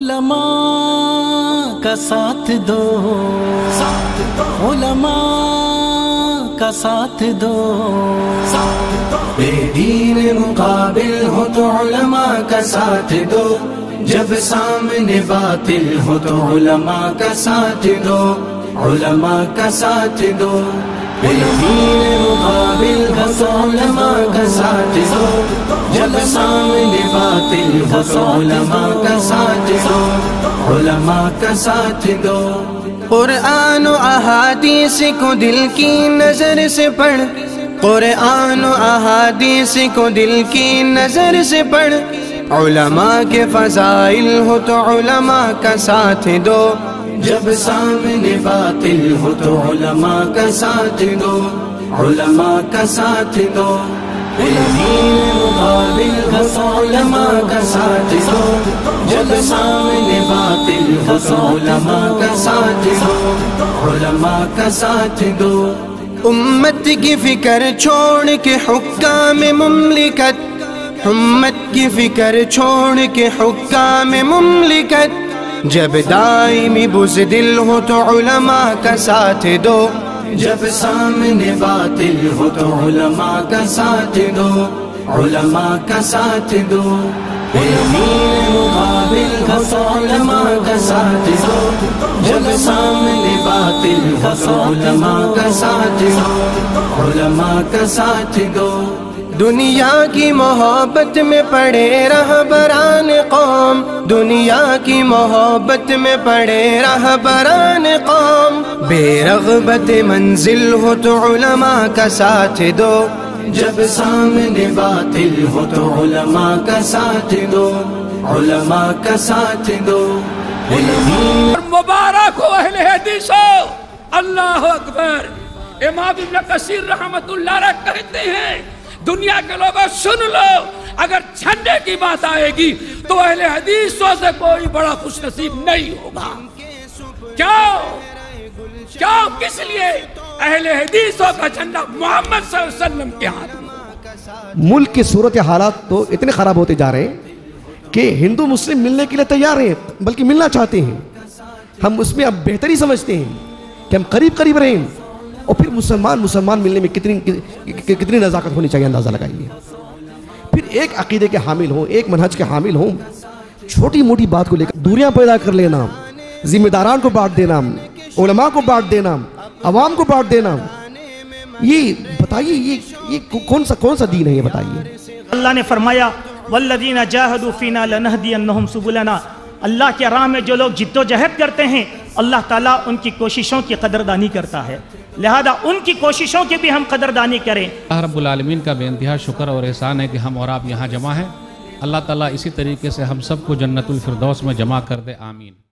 علماء کا ساتھ دو، علماء کا ساتھ دو، بے دین مقابل ہو تو علماء کا ساتھ دو، جب سامنے باطل ہو تو علماء کا ساتھ دو، علماء کا ساتھ دو، بے دین مقابل ہو تو علماء کا ساتھ دو، جب سامنے باطل ہو تو علماء کا ساتھ دو، علماء کا ساتھ دو۔ قرآن و احادیث کو دل کی نظر سے پڑھ، قرآن و احادیث کو دل کی نظر سے پڑھ، علماء کے فضائل ہو تو علماء کا ساتھ دو، جب سامنے باطل ہو تو علماء کا ساتھ دو، علماء کا ساتھ دو، مقابل ہو تو علماء کا ساتھ دو، جب سامنے باطل ہو تو علماء کا ساتھ دو، علماء کا ساتھ دو۔ امت کی فکر چھوڑ کے حکام مملکت، امت کی فکر چھوڑ کے حکام مملکت، جب دائمی بزدل ہو تو علماء کا ساتھ دو، جب سامنے باطل ہو تو علماء کا ساتھ دو، علماء کا ساتھ دو، مقابل ہو تو علماء کا ساتھ دو، جب سامنے باطل ہو تو علماء کا ساتھ دو، علماء کا ساتھ دو۔ دنیا کی محبت میں پڑے رہبران قوم، دنیا کی محبت میں پڑے رہبران قوم، بے رغبت منزل ہو تو علماء کا ساتھ دو، جب سامنے باطل ہو تو علماء کا ساتھ دو، علماء کا ساتھ دو۔ مبارک ہو اہل حدیثو، اللہ اکبر۔ امام ابن کثیر رحمت اللہ علیہ کہتے ہیں دنیا کے لوگوں سن لو، اگر جھنڈے کی بات آئے گی تو اہل حدیثوں سے کوئی بڑا خوش نصیب نہیں ہوگا۔ کیوں کس لیے؟ اہل حدیثوں کا جھنڈا محمد صلی اللہ علیہ وسلم کے ہاتھ میں۔ ملک کی صورت حالات تو اتنے خراب ہوتے جا رہے ہیں کہ ہندو مسلم ملنے کے لیے تیار ہیں، بلکہ ملنا چاہتے ہیں۔ ہم اس میں اب بہتری سمجھتے ہیں کہ ہم قریب رہیں، اور پھر مسلمان ملنے میں کتنی نزاکت ہونی چاہیے، اندازہ لگائیے۔ پھر ایک عقیدے کے حامل ہوں، ایک منہج کے حامل ہوں، چھوٹی موٹی بات کو لے کر دوریاں پیدا کر لینا، ذمہ داران کو بانٹ دینا، علماء کو بانٹ دینا، عوام کو بانٹ دینا، یہ بتائیے یہ کون سا دین ہے؟ یہ بتائیے۔ اللہ نے فرمایا والذین جاہدوا فینا لنہدینہم سبلنا، اللہ کے راہ میں جو لوگ جد و جہد کرتے ہیں اللہ تعالیٰ ان کی کوششوں کی قدردانی کرتا ہے، لہذا ان کی کوششوں کی بھی ہم قدردانی کریں۔ اللہ رب العالمین کا بے انتہا شکر اور احسان ہے کہ ہم اور آپ یہاں جمع ہیں۔ اللہ تعالیٰ اسی طریقے سے ہم سب کو جنت الفردوس میں جمع کر دے، آمین۔